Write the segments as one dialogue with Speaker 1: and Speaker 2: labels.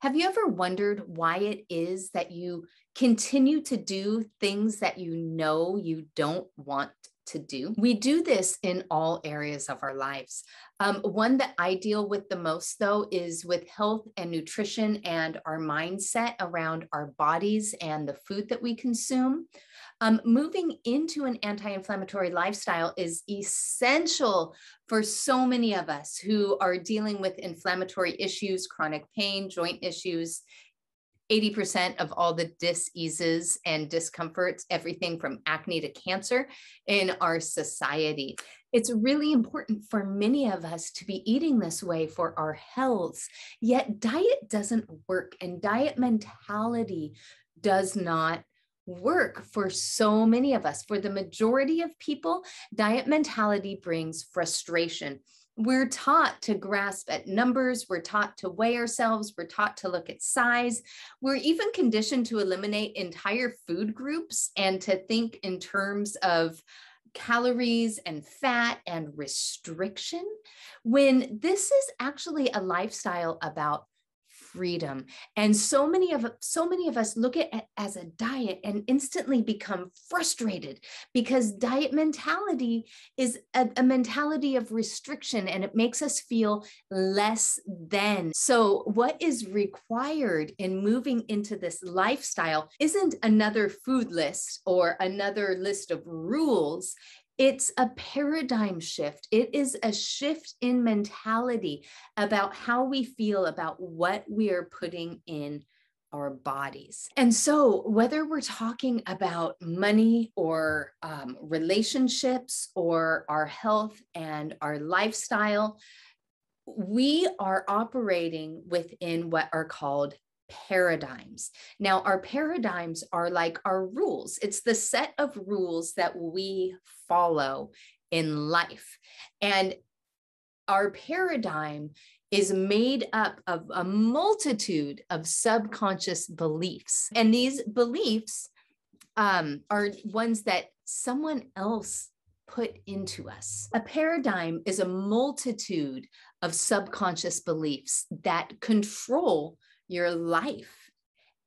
Speaker 1: Have you ever wondered why it is that you continue to do things that you know you don't want to do? We do this in all areas of our lives. One that I deal with the most, though, is with health and nutrition and our mindset around our bodies and the food that we consume. Moving into an anti-inflammatory lifestyle is essential for so many of us who are dealing with inflammatory issues, chronic pain, joint issues. 80% of all the diseases and discomforts, everything from acne to cancer in our society. It's really important for many of us to be eating this way for our health, yet diet doesn't work and diet mentality does not work for so many of us. For the majority of people, diet mentality brings frustration. We're taught to grasp at numbers. We're taught to weigh ourselves. We're taught to look at size. We're even conditioned to eliminate entire food groups and to think in terms of calories and fat and restriction, when this is actually a lifestyle about freedom. And so many of us look at it as a diet and instantly become frustrated because diet mentality is a mentality of restriction and it makes us feel less than. So what is required in moving into this lifestyle isn't another food list or another list of rules. It's a paradigm shift. It is a shift in mentality about how we feel about what we are putting in our bodies. And so whether we're talking about money or relationships or our health and our lifestyle, we are operating within what are called paradigms. Now, our paradigms are like our rules. It's the set of rules that we follow in life. And our paradigm is made up of a multitude of subconscious beliefs. And these beliefs are ones that someone else put into us. A paradigm is a multitude of subconscious beliefs that control your life.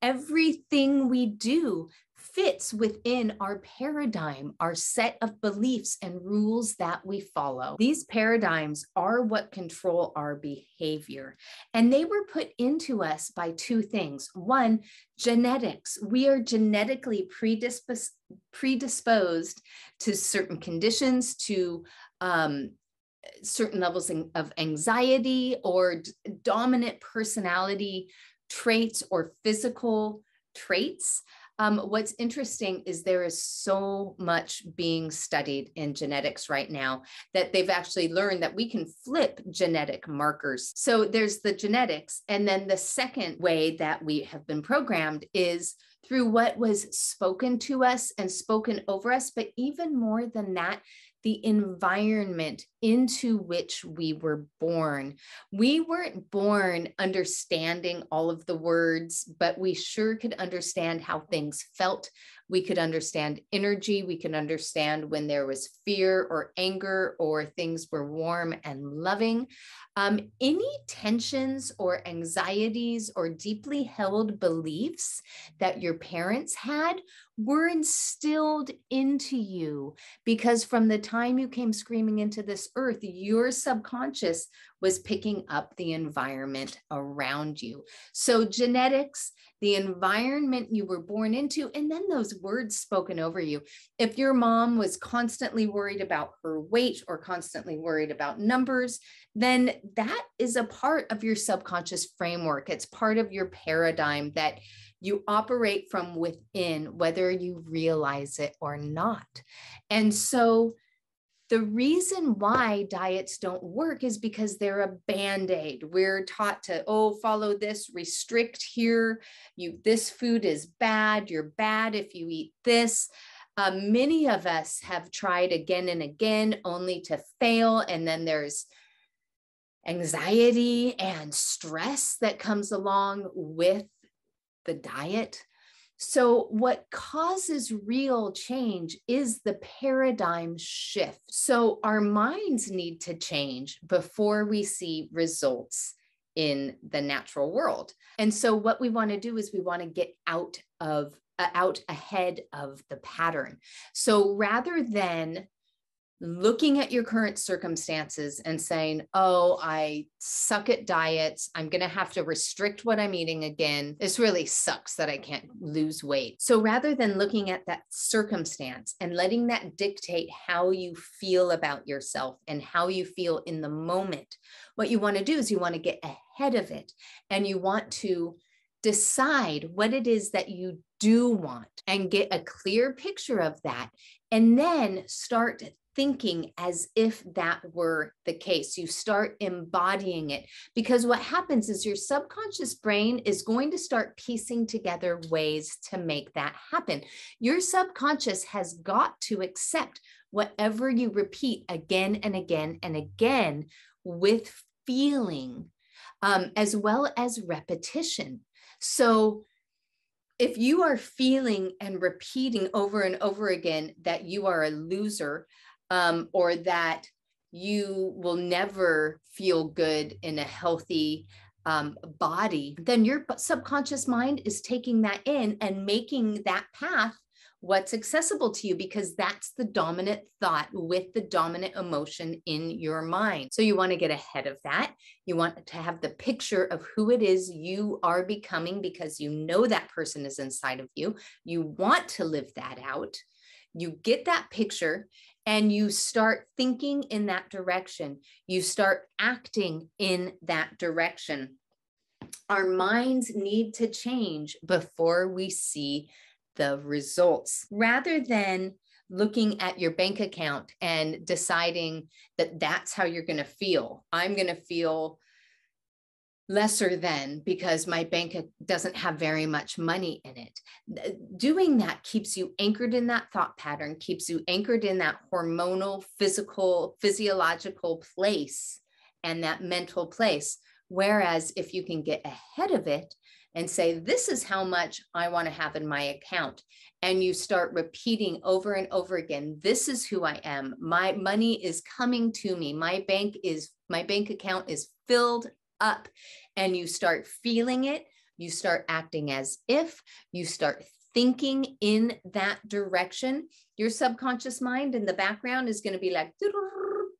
Speaker 1: Everything we do fits within our paradigm, our set of beliefs and rules that we follow. These paradigms are what control our behavior. And they were put into us by two things. One, genetics. We are genetically predisposed to certain conditions, to certain levels of anxiety or dominant personality traits or physical traits. What's interesting is there is so much being studied in genetics right now that they've actually learned that we can flip genetic markers. So there's the genetics. And then the second way that we have been programmed is through what was spoken to us and spoken over us. But even more than that, the environment into which we were born. We weren't born understanding all of the words, but we sure could understand how things felt. We could understand energy. We could understand when there was fear or anger or things were warm and loving. Any tensions or anxieties or deeply held beliefs that your parents had were instilled into you because from the time you came screaming into this earth, your subconscious was picking up the environment around you. So genetics, the environment you were born into, and then those words spoken over you. If your mom was constantly worried about her weight or constantly worried about numbers, then that is a part of your subconscious framework. It's part of your paradigm that you operate from within, whether you realize it or not. And so the reason why diets don't work is because they're a Band-Aid. We're taught to, follow this, restrict here. This food is bad. You're bad if you eat this. Many of us have tried again and again only to fail. And then there's anxiety and stress that comes along with the diet. So what causes real change is the paradigm shift. So our minds need to change before we see results in the natural world. And so what we want to do is we want to get out ahead of the pattern. So rather than looking at your current circumstances and saying, oh, I suck at diets, I'm going to have to restrict what I'm eating again. This really sucks that I can't lose weight. So rather than looking at that circumstance and letting that dictate how you feel about yourself and how you feel in the moment, what you want to do is you want to get ahead of it, and you want to decide what it is that you do want and get a clear picture of that, and then start thinking as if that were the case. You start embodying it, because what happens is your subconscious brain is going to start piecing together ways to make that happen. Your subconscious has got to accept whatever you repeat again and again and again with feeling, as well as repetition. So if you are feeling and repeating over and over again that you are a loser, or that you will never feel good in a healthy body, then your subconscious mind is taking that in and making that path what's accessible to you, because that's the dominant thought with the dominant emotion in your mind. So you want to get ahead of that. You want to have the picture of who it is you are becoming, because you know that person is inside of you. You want to live that out. You get that picture and you start thinking in that direction. You start acting in that direction. Our minds need to change before we see the results, rather than looking at your bank account and deciding that that's how you're going to feel. I'm going to feel lesser than because my bank doesn't have very much money in it. Doing that keeps you anchored in that thought pattern, keeps you anchored in that hormonal, physiological place and that mental place. Whereas if you can get ahead of it and say, this is how much I want to have in my account, and you start repeating over and over again, this is who I am. My money is coming to me. My bank account is filled up, and you start feeling it. You start acting as if, you start thinking in that direction. Your subconscious mind in the background is going to be like,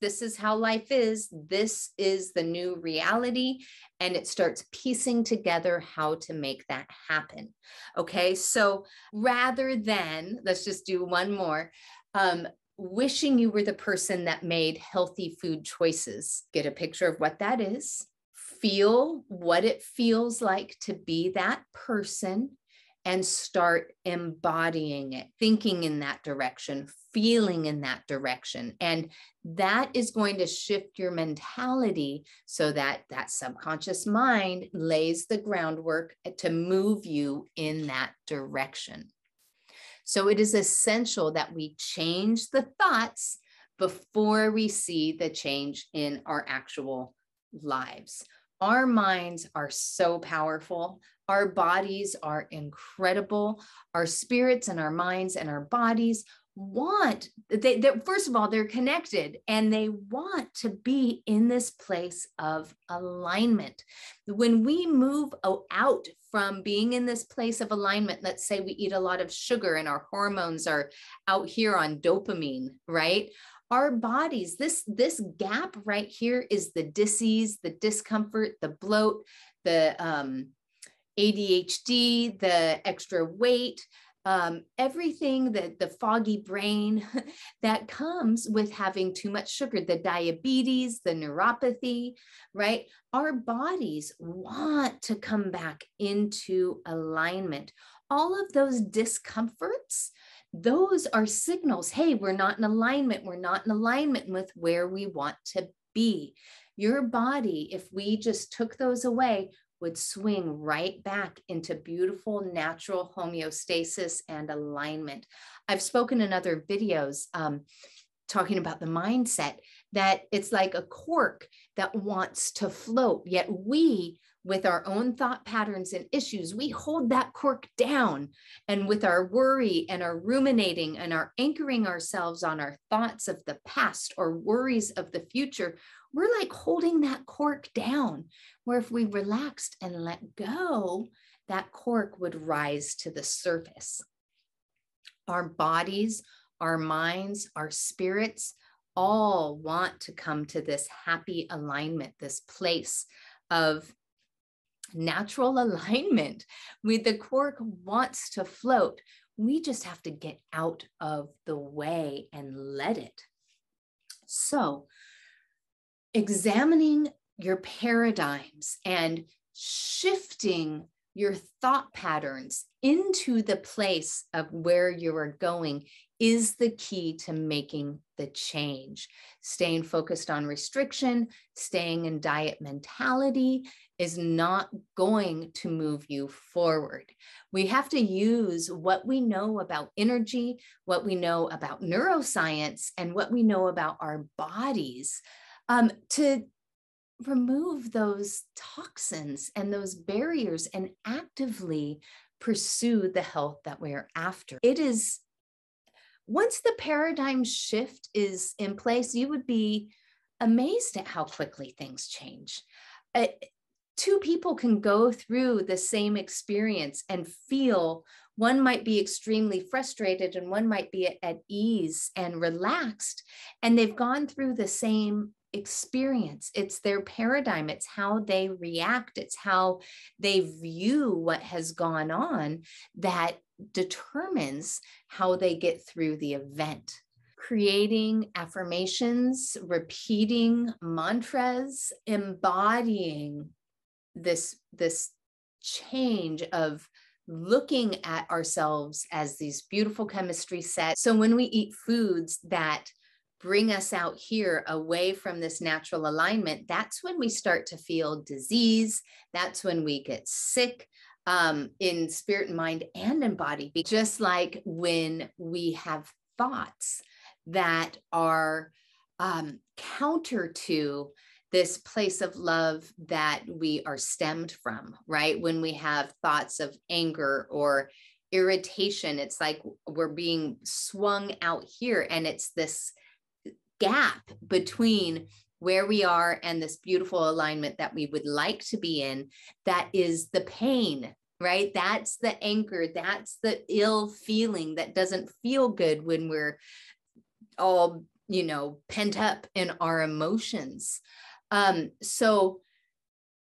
Speaker 1: this is how life is. This is the new reality. And it starts piecing together how to make that happen. Okay. So rather than, let's just do one more, wishing you were the person that made healthy food choices, get a picture of what that is, feel what it feels like to be that person, and start embodying it, thinking in that direction, feeling in that direction. And that is going to shift your mentality so that that subconscious mind lays the groundwork to move you in that direction. So it is essential that we change the thoughts before we see the change in our actual lives. Our minds are so powerful. Our bodies are incredible. Our spirits and our minds and our bodies first of all, they're connected, and they want to be in this place of alignment. When we move out from being in this place of alignment, let's say we eat a lot of sugar and our hormones are out here on dopamine, right? Our bodies, this gap right here is the dis-ease, the discomfort, the bloat, the ADHD, the extra weight, everything, the foggy brain that comes with having too much sugar, the diabetes, the neuropathy, right? Our bodies want to come back into alignment. All of those discomforts, those are signals. Hey, we're not in alignment. We're not in alignment with where we want to be. Your body, if we just took those away, would swing right back into beautiful natural homeostasis and alignment. I've spoken in other videos talking about the mindset, that it's like a cork that wants to float, yet we, with our own thought patterns and issues, we hold that cork down. And with our worry and our ruminating and our anchoring ourselves on our thoughts of the past or worries of the future, we're like holding that cork down, where if we relaxed and let go, that cork would rise to the surface. Our bodies, our minds, our spirits all want to come to this happy alignment, this place of natural alignment. The cork wants to float. We just have to get out of the way and let it. So, examining your paradigms and shifting your thought patterns into the place of where you are going is the key to making the change. Staying focused on restriction, staying in diet mentality is not going to move you forward. We have to use what we know about energy, what we know about neuroscience, and what we know about our bodies to remove those toxins and those barriers and actively pursue the health that we're after. It is, once the paradigm shift is in place, you would be amazed at how quickly things change. Two people can go through the same experience and feel, one might be extremely frustrated and one might be at ease and relaxed, and they've gone through the same experience. It's their paradigm. It's how they react. It's how they view what has gone on that determines how they get through the event. Creating affirmations, repeating mantras, embodying this change of looking at ourselves as these beautiful chemistry sets. So when we eat foods that bring us out here away from this natural alignment, that's when we start to feel disease. That's when we get sick in spirit and mind and in body. Just like when we have thoughts that are counter to this place of love that we are stemmed from, right? When we have thoughts of anger or irritation, it's like we're being swung out here, and it's this gap between where we are and this beautiful alignment that we would like to be in. That is the pain, right? That's the anchor. That's the ill feeling that doesn't feel good when we're all, pent up in our emotions. So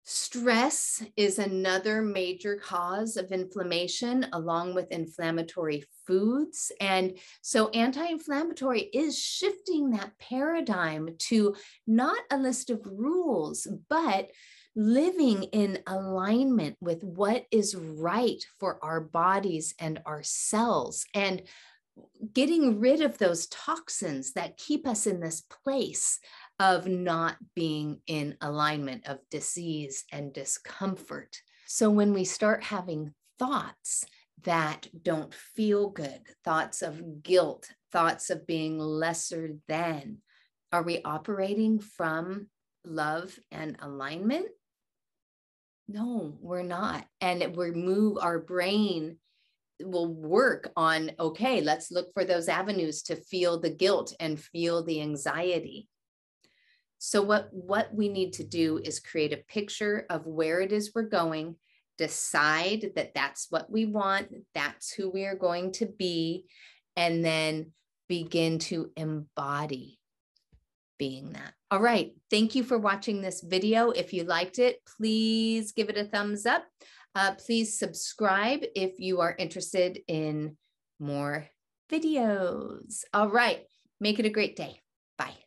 Speaker 1: stress is another major cause of inflammation, along with inflammatory foods. And so anti-inflammatory is shifting that paradigm to not a list of rules, but living in alignment with what is right for our bodies and our cells, and getting rid of those toxins that keep us in this place of not being in alignment, of disease and discomfort. So when we start having thoughts that don't feel good, thoughts of guilt, thoughts of being lesser than, are we operating from love and alignment? No, we're not. And our brain will work on, okay, let's look for those avenues to feel the guilt and feel the anxiety. So what we need to do is create a picture of where it is we're going, decide that that's what we want, that's who we are going to be, and then begin to embody being that. All right. Thank you for watching this video. If you liked it, please give it a thumbs up. Please subscribe if you are interested in more videos. All right. Make it a great day. Bye.